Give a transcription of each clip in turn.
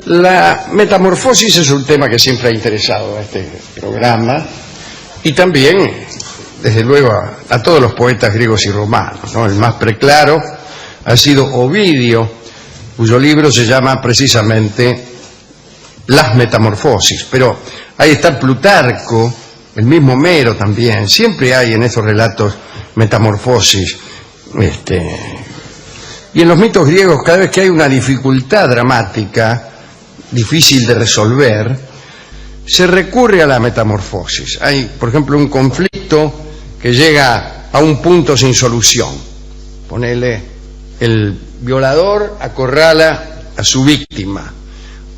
La metamorfosis es un tema que siempre ha interesado a este programa y también, desde luego, a todos los poetas griegos y romanos, ¿no? El más preclaro ha sido Ovidio, cuyo libro se llama precisamente Las Metamorfosis. Pero ahí está Plutarco, el mismo Homero también. Siempre hay en estos relatos metamorfosis. Y en los mitos griegos, cada vez que hay una dificultad dramática, difícil de resolver, se recurre a la metamorfosis. Hay, por ejemplo, un conflicto que llega a un punto sin solución. Ponele, el violador acorrala a su víctima,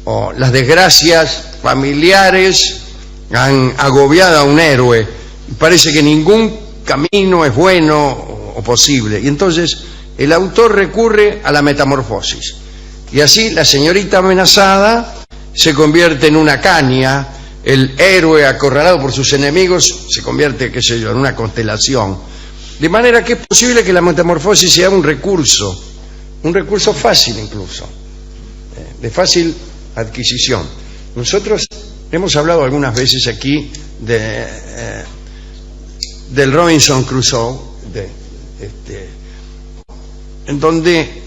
o las desgracias familiares han agobiado a un héroe y parece que ningún camino es bueno o posible, y entonces el autor recurre a la metamorfosis, y así la señorita amenazada se convierte en una caña, el héroe acorralado por sus enemigos se convierte, qué sé yo, en una constelación, de manera que es posible que la metamorfosis sea un recurso fácil incluso, de fácil adquisición. Nosotros hemos hablado algunas veces aquí del Robinson Crusoe, en donde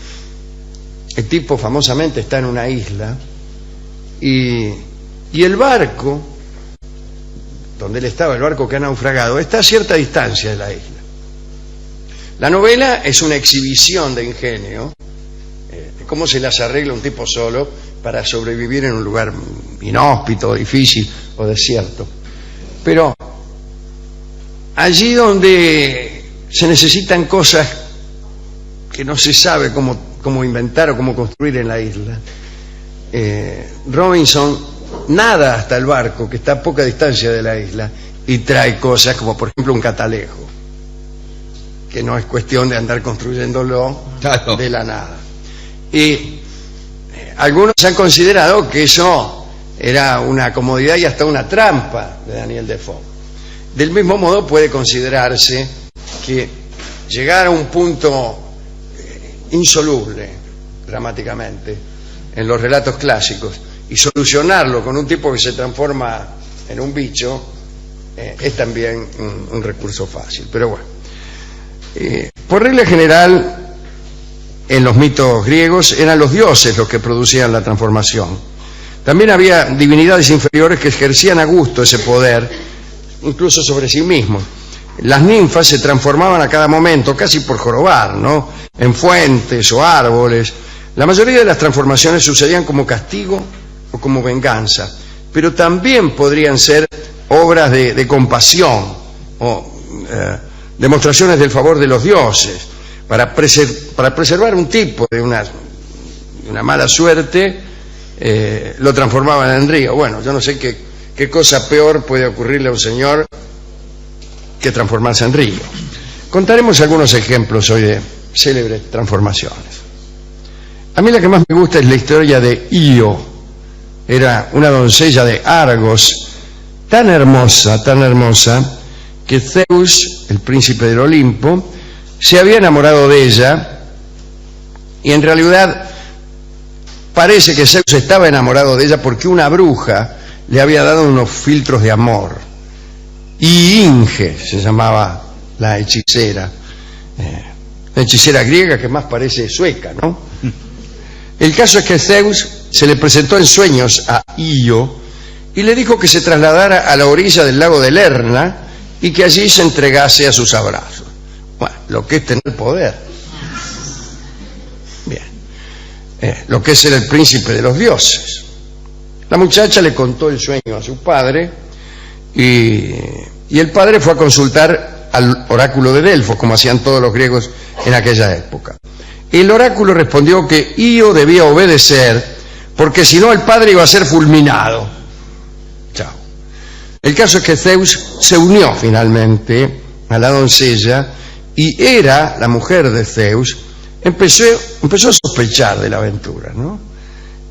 el tipo famosamente está en una isla y el barco donde él estaba, el barco que ha naufragado, está a cierta distancia de la isla. La novela es una exhibición de ingenio, de cómo se las arregla un tipo solo para sobrevivir en un lugar inhóspito, difícil o desierto. Pero allí donde se necesitan cosas que no se sabe cómo inventar o cómo construir en la isla, Robinson nada hasta el barco, que está a poca distancia de la isla, y trae cosas como, por ejemplo, un catalejo, que no es cuestión de andar construyéndolo de la nada. Y algunos han considerado que eso era una comodidad y hasta una trampa de Daniel Defoe. Del mismo modo puede considerarse que llegar a un punto insoluble dramáticamente en los relatos clásicos y solucionarlo con un tipo que se transforma en un bicho es también un recurso fácil. Pero bueno, por regla general, en los mitos griegos eran los dioses los que producían la transformación. También había divinidades inferiores que ejercían a gusto ese poder, incluso sobre sí mismos. Las ninfas se transformaban a cada momento, casi por jorobar, ¿no?, en fuentes o árboles. La mayoría de las transformaciones sucedían como castigo o como venganza, pero también podrían ser obras de compasión o demostraciones del favor de los dioses para preservar un tipo de una mala suerte. Lo transformaban en río. Bueno, yo no sé qué cosa peor puede ocurrirle a un señor que transformarse en río. Contaremos algunos ejemplos hoy de célebres transformaciones. A mí la que más me gusta es la historia de Io. Era una doncella de Argos, tan hermosa, que Zeus, el príncipe del Olimpo, se había enamorado de ella, y en realidad parece que Zeus estaba enamorado de ella porque una bruja le había dado unos filtros de amor. Y Inge se llamaba la hechicera griega, que más parece sueca, ¿no? El caso es que Zeus se le presentó en sueños a Io y le dijo que se trasladara a la orilla del lago de Lerna y que allí se entregase a sus abrazos. Bueno, lo que es tener poder. Bien. Lo que es ser el príncipe de los dioses. La muchacha le contó el sueño a su padre y el padre fue a consultar al oráculo de Delfos, como hacían todos los griegos en aquella época. El oráculo respondió que Io debía obedecer, porque si no el padre iba a ser fulminado. Chao. El caso es que Zeus se unió finalmente a la doncella, y Hera, la mujer de Zeus, empezó a sospechar de la aventura, ¿no?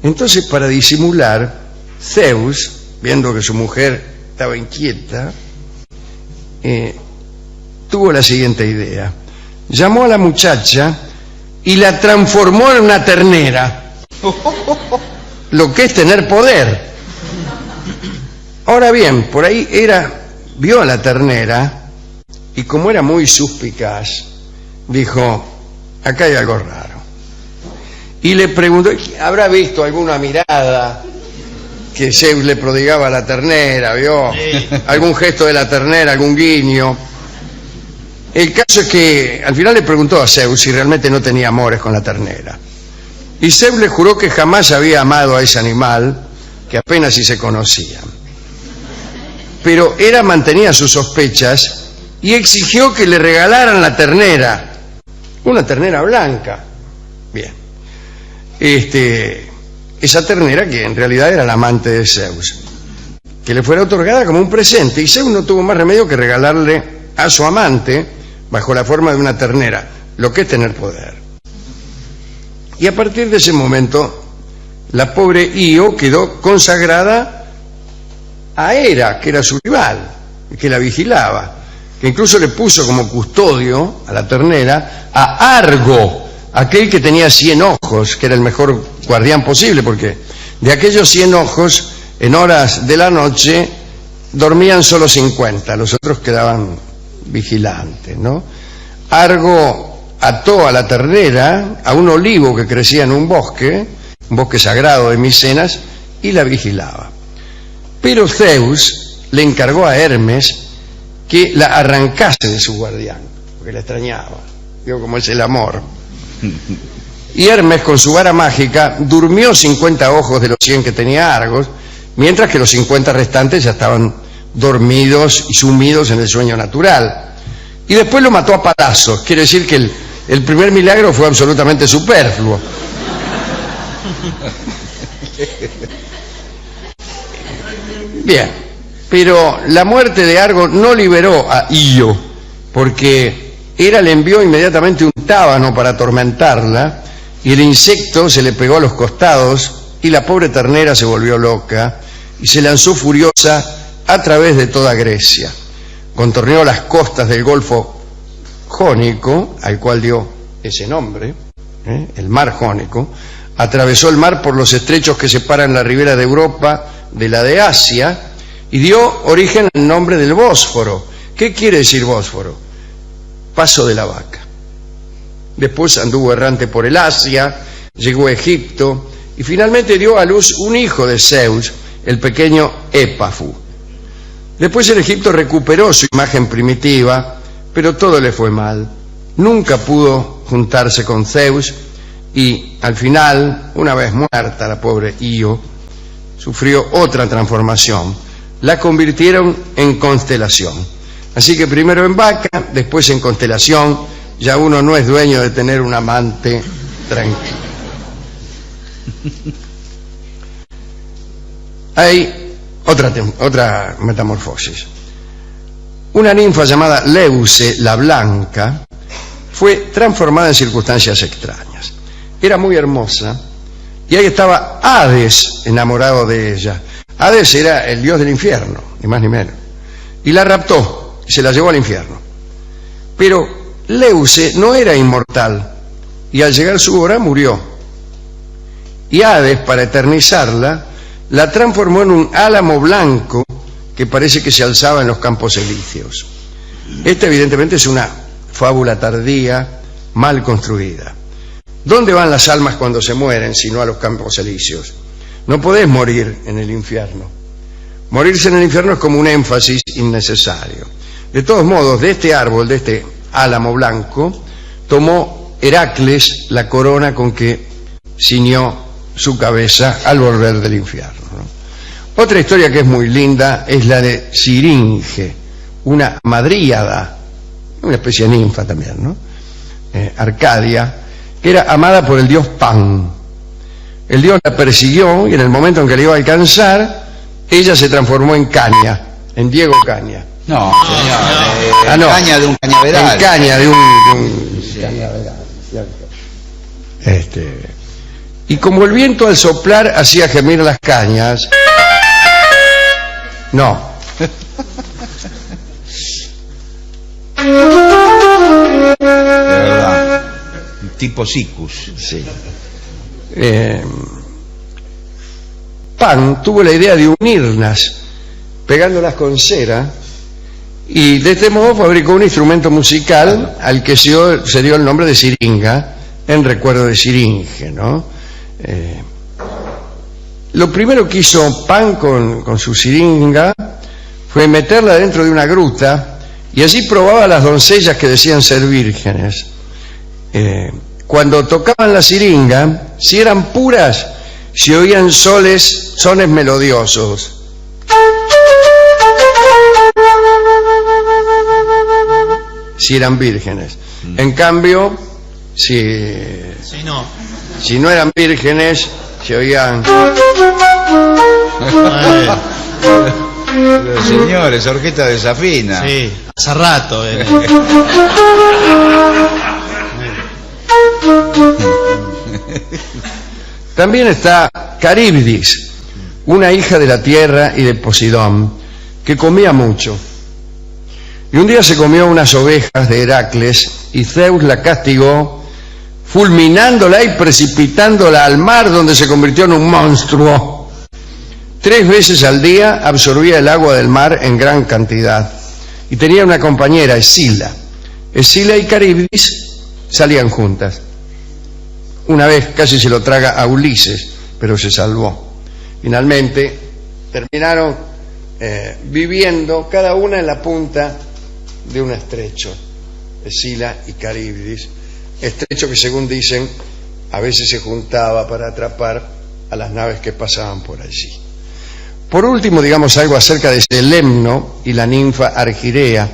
Entonces, para disimular, Zeus, viendo que su mujer estaba inquieta, tuvo la siguiente idea. Llamó a la muchacha y la transformó en una ternera. lo que es tener poder. Ahora bien, por ahí vio a la ternera y como era muy suspicaz, dijo, acá hay algo raro. Y le preguntó, ¿habrá visto alguna mirada que Zeus le prodigaba a la ternera? ¿Vio? Sí. ¿Algún gesto de la ternera, algún guiño? El caso es que al final le preguntó a Zeus si realmente no tenía amores con la ternera. Y Zeus le juró que jamás había amado a ese animal, que apenas si se conocían. Pero Hera mantenía sus sospechas y exigió que le regalaran la ternera, una ternera blanca. Bien. Esa ternera que en realidad era la amante de Zeus, que le fuera otorgada como un presente, y Zeus no tuvo más remedio que regalarle a su amante bajo la forma de una ternera, lo que es tener poder. Y a partir de ese momento, la pobre Io quedó consagrada a Hera, que era su rival, que la vigilaba, que incluso le puso como custodio a la ternera a Argo, aquel que tenía 100 ojos, que era el mejor guardián posible, porque de aquellos 100 ojos, en horas de la noche, dormían solo 50, los otros quedaban vigilantes, ¿no? Argo ató a la ternera a un olivo que crecía en un bosque sagrado de Micenas, y la vigilaba. Pero Zeus le encargó a Hermes que la arrancase de su guardián, porque la extrañaba. Vio cómo es el amor. Y Hermes, con su vara mágica, durmió 50 ojos de los 100 que tenía Argos, mientras que los 50 restantes ya estaban dormidos y sumidos en el sueño natural. Y después lo mató a palazos. Quiere decir que el primer milagro fue absolutamente superfluo. Bien, pero la muerte de Argo no liberó a Io, porque Hera le envió inmediatamente un tábano para atormentarla, y el insecto se le pegó a los costados, y la pobre ternera se volvió loca, y se lanzó furiosa a través de toda Grecia. Contorneó las costas del Golfo Jónico, al cual dio ese nombre, el mar Jónico, atravesó el mar por los estrechos que separan la ribera de Europa de la de Asia, y dio origen al nombre del Bósforo. ¿Qué quiere decir Bósforo? Paso de la vaca. Después anduvo errante por el Asia, llegó a Egipto, y finalmente dio a luz un hijo de Zeus, el pequeño Épafu. Después el Egipto recuperó su imagen primitiva, pero todo le fue mal. Nunca pudo juntarse con Zeus y al final, una vez muerta la pobre Io, sufrió otra transformación. La convirtieron en constelación. Así que primero en vaca, después en constelación, ya uno no es dueño de tener un amante tranquilo. Hay otra metamorfosis. Una ninfa llamada Leuce, la Blanca, fue transformada en circunstancias extrañas. Era muy hermosa y ahí estaba Hades enamorado de ella. Hades era el dios del infierno, ni más ni menos. Y la raptó y se la llevó al infierno. Pero Leuce no era inmortal y al llegar su hora murió. Y Hades, para eternizarla, la transformó en un álamo blanco que parece que se alzaba en los campos elíseos. Esta evidentemente es una fábula tardía, mal construida. ¿Dónde van las almas cuando se mueren sino a los campos elíseos? No podés morir en el infierno. Morirse en el infierno es como un énfasis innecesario. De todos modos, de este árbol, de este álamo blanco, tomó Heracles la corona con que ciñó su cabeza al volver del infierno, ¿no? Otra historia que es muy linda es la de Siringe, una madríada, una especie de ninfa también, ¿no? Arcadia, que era amada por el dios Pan. El dios la persiguió y en el momento en que le iba a alcanzar, ella se transformó en caña, en Diego Caña. No, señor, no. Caña de un cañaveral. En caña de un cañaveral, ¿cierto? Y como el viento al soplar hacía gemir las cañas, no. De verdad. Tipo Siccus. Sí. Pan tuvo la idea de unirlas, pegándolas con cera, y de este modo fabricó un instrumento musical al que se dio el nombre de siringa, en recuerdo de Siringe, ¿no? Lo primero que hizo Pan con su siringa fue meterla dentro de una gruta, y allí probaba a las doncellas que decían ser vírgenes. Cuando tocaban la siringa, si eran puras, se oían sones melodiosos. Si eran vírgenes. En cambio, si no eran vírgenes, se oían... Pero señores, orquesta desafina. Sí, hace rato. También está Caríbdis, una hija de la tierra y de Posidón, que comía mucho. Y un día se comió unas ovejas de Heracles, y Zeus la castigó, fulminándola y precipitándola al mar, donde se convirtió en un monstruo. 3 veces al día absorbía el agua del mar en gran cantidad. Y tenía una compañera, Escila. Escila y Caríbdis salían juntas. Una vez casi se lo traga a Ulises, pero se salvó. Finalmente terminaron viviendo cada una en la punta de un estrecho, Escila y Caríbdis, estrecho que, según dicen, a veces se juntaba para atrapar a las naves que pasaban por allí. Por último, digamos algo acerca de Selemno y la ninfa Argirea.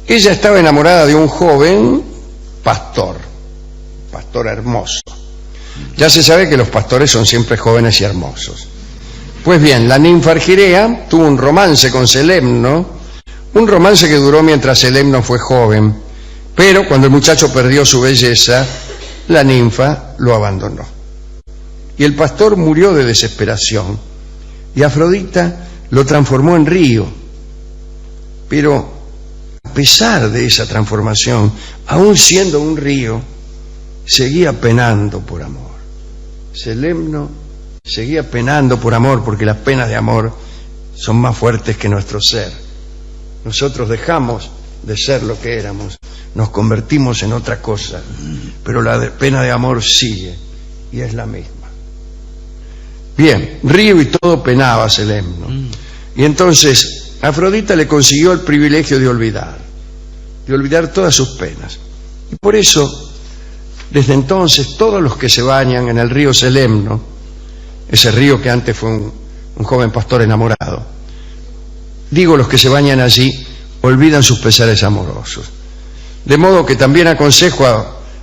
Ella estaba enamorada de un joven pastor hermoso. Ya se sabe que los pastores son siempre jóvenes y hermosos. Pues bien, la ninfa Argirea tuvo un romance con Selemno, un romance que duró mientras Selemno fue joven, pero cuando el muchacho perdió su belleza, la ninfa lo abandonó. Y el pastor murió de desesperación, y Afrodita lo transformó en río. Pero a pesar de esa transformación, aún siendo un río, seguía penando por amor. Selemno seguía penando por amor, porque las penas de amor son más fuertes que nuestro ser. Nosotros dejamos de ser lo que éramos, nos convertimos en otra cosa, pero la pena de amor sigue, y es la misma. Bien, río y todo penaba Selemno. Y entonces Afrodita le consiguió el privilegio de olvidar todas sus penas. Y por eso, desde entonces, todos los que se bañan en el río Selemno, ese río que antes fue un joven pastor enamorado, digo, los que se bañan allí olvidan sus pesares amorosos. De modo que también aconsejo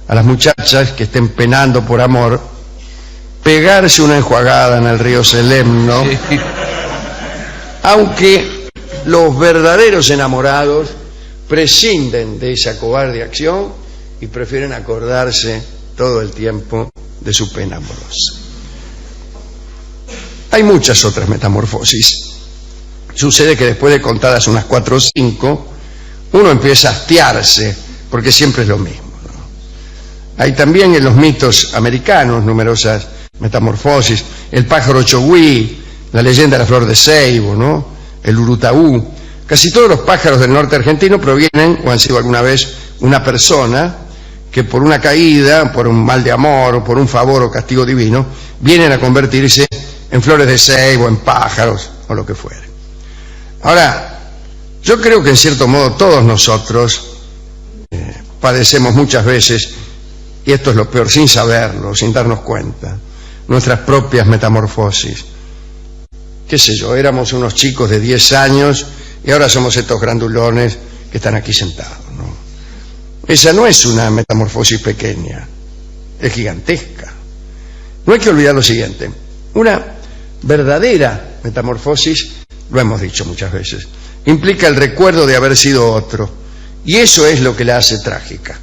a las muchachas que estén penando por amor, pegarse una enjuagada en el río Selemno, sí. Aunque los verdaderos enamorados prescinden de esa cobarde acción y prefieren acordarse todo el tiempo de su pena amorosa. Hay muchas otras metamorfosis. Sucede que después de contadas unas 4 o 5, uno empieza a hastiarse, porque siempre es lo mismo, ¿no? Hay también en los mitos americanos numerosas metamorfosis. El pájaro chogüí, la leyenda de la flor de ceibo, ¿no? El urutaú. Casi todos los pájaros del norte argentino provienen, o han sido alguna vez, una persona que por una caída, por un mal de amor, o por un favor o castigo divino, vienen a convertirse en flores de ceibo, en pájaros, o lo que fuere. Ahora, yo creo que en cierto modo todos nosotros padecemos muchas veces, y esto es lo peor, sin saberlo, sin darnos cuenta, nuestras propias metamorfosis. Qué sé yo, éramos unos chicos de 10 años y ahora somos estos grandulones que están aquí sentados, ¿no? Esa no es una metamorfosis pequeña, es gigantesca. No hay que olvidar lo siguiente: una verdadera metamorfosis, lo hemos dicho muchas veces, implica el recuerdo de haber sido otro, y eso es lo que la hace trágica.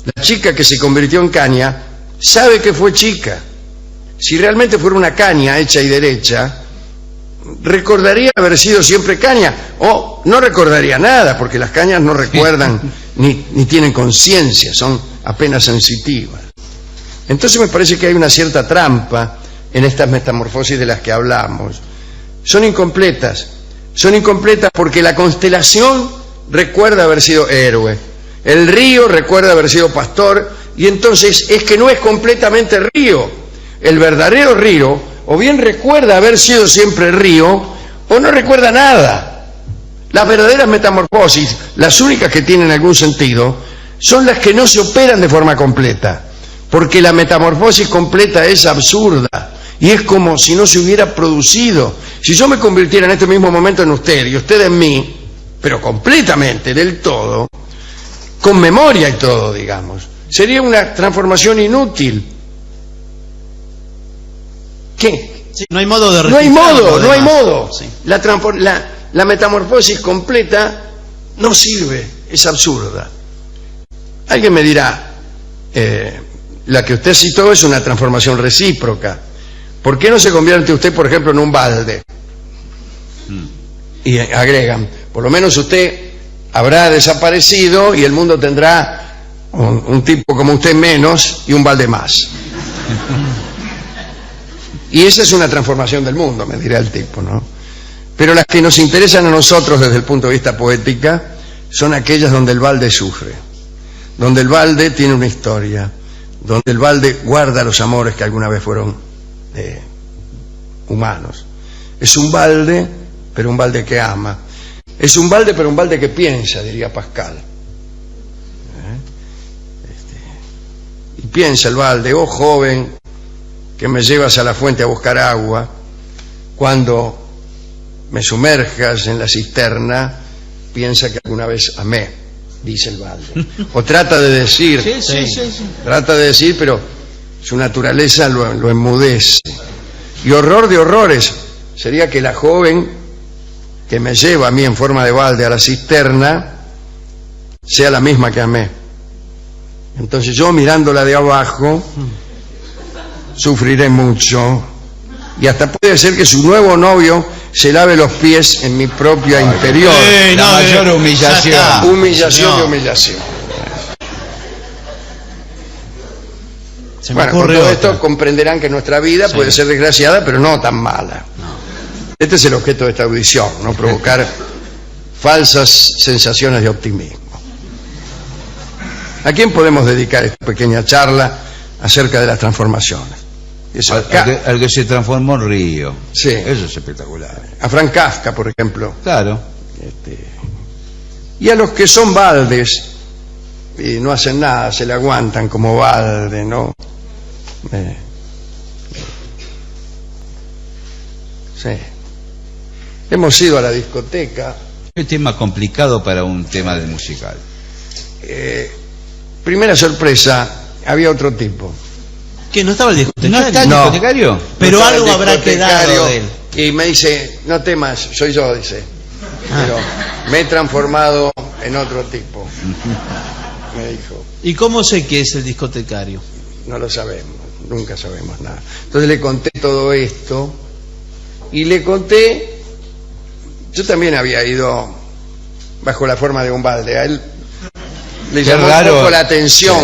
La chica que se convirtió en caña sabe que fue chica. Si realmente fuera una caña hecha y derecha, recordaría haber sido siempre caña, o no recordaría nada, porque las cañas no recuerdan ni tienen conciencia, son apenas sensitivas. Entonces me parece que hay una cierta trampa en estas metamorfosis de las que hablamos. Son incompletas. Son incompletas porque la constelación recuerda haber sido héroe, el río recuerda haber sido pastor, y entonces es que no es completamente río. El verdadero río o bien recuerda haber sido siempre río o no recuerda nada. Las verdaderas metamorfosis, las únicas que tienen algún sentido, son las que no se operan de forma completa, porque la metamorfosis completa es absurda y es como si no se hubiera producido. Si yo me convirtiera en este mismo momento en usted y usted en mí, pero completamente, del todo, con memoria y todo, digamos, sería una transformación inútil. ¿Qué? Sí, no hay modo de No hay modo, no hay además. modo. Sí. La metamorfosis completa no sirve, es absurda. Alguien me dirá, la que usted citó es una transformación recíproca. ¿Por qué no se convierte usted, por ejemplo, en un balde? Y agregan, por lo menos usted habrá desaparecido y el mundo tendrá un tipo como usted menos y un balde más. Y esa es una transformación del mundo, me dirá el tipo, ¿no? Pero las que nos interesan a nosotros desde el punto de vista poética son aquellas donde el balde sufre, donde el balde tiene una historia, donde el balde guarda los amores que alguna vez fueron humanos. Es un balde, pero un balde que ama. Es un balde, pero un balde que piensa, diría Pascal. Y piensa el balde: oh joven, que me llevas a la fuente a buscar agua, cuando me sumerjas en la cisterna, piensa que alguna vez amé, dice el balde. O trata de decir, trata de decir, pero su naturaleza lo enmudece. Y horror de horrores sería que la joven que me lleva a mí en forma de balde a la cisterna sea la misma que amé. Entonces yo, mirándola de abajo, sufriré mucho, y hasta puede ser que su nuevo novio se lave los pies en mi propia interior. La mayor humillación. Humillación y humillación. Se me Bueno, con ocurre todo otra. esto comprenderán que nuestra vida puede ser desgraciada, pero no tan mala. Este es el objeto de esta audición, no provocar falsas sensaciones de optimismo. ¿A quién podemos dedicar esta pequeña charla acerca de las transformaciones? Al que se transformó en río. Sí. Eso es espectacular. A Franz Kafka, por ejemplo. Claro. Y a los que son baldes y no hacen nada, se le aguantan como balde, ¿no? Sí. Hemos ido a la discoteca. Un tema complicado para un tema de musical. Primera sorpresa, había otro tipo. ¿Qué? ¿No estaba el discotecario? ¿No está el No. discotecario? Pero Estaba el algo habrá discotecario quedado de él. Y me dice, no temas, soy yo, dice. Pero me he transformado en otro tipo. Me dijo. ¿Y cómo sé que es el discotecario? No lo sabemos, nunca sabemos nada. Entonces le conté todo esto y le conté, yo también había ido bajo la forma de un balde. A él le Qué llamó raro. un poco la atención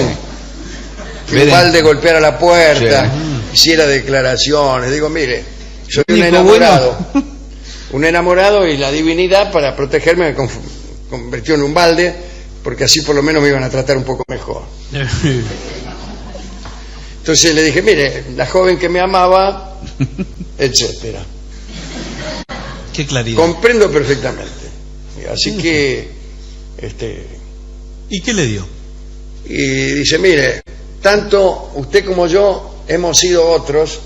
que un Miren. balde golpeara la puerta, hiciera declaraciones. Digo, mire, soy un Único enamorado. Un enamorado, y la divinidad, para protegerme, me convirtió en un balde, porque así por lo menos me iban a tratar un poco mejor. Entonces le dije, mire, la joven que me amaba, etcétera. Qué claridad. Comprendo perfectamente. Así que, ¿Y qué le dio? y dice, mire, tanto usted como yo hemos sido otros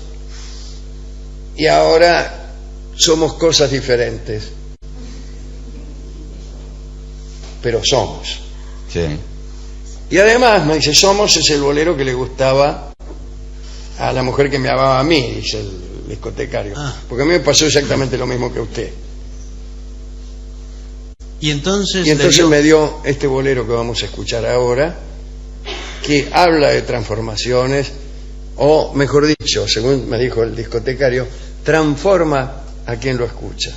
y ahora somos cosas diferentes. Pero somos. Sí. Y además, me dice, somos es el bolero que le gustaba a la mujer que me amaba a mí, dice el discotecario. Porque a mí me pasó exactamente lo mismo que a usted. Y entonces, Y entonces le dio... me dio este bolero que vamos a escuchar ahora, que habla de transformaciones, o mejor dicho, según me dijo el discotecario, transforma a quien lo escucha.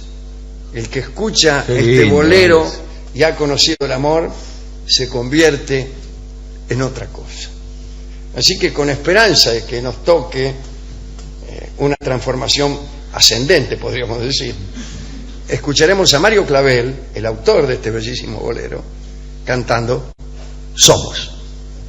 El que escucha Qué este lindo bolero es. y ha conocido el amor, se convierte en otra cosa. Así que con esperanza de que nos toque una transformación ascendente, podríamos decir, escucharemos a Mario Clavel, el autor de este bellísimo bolero, cantando Somos.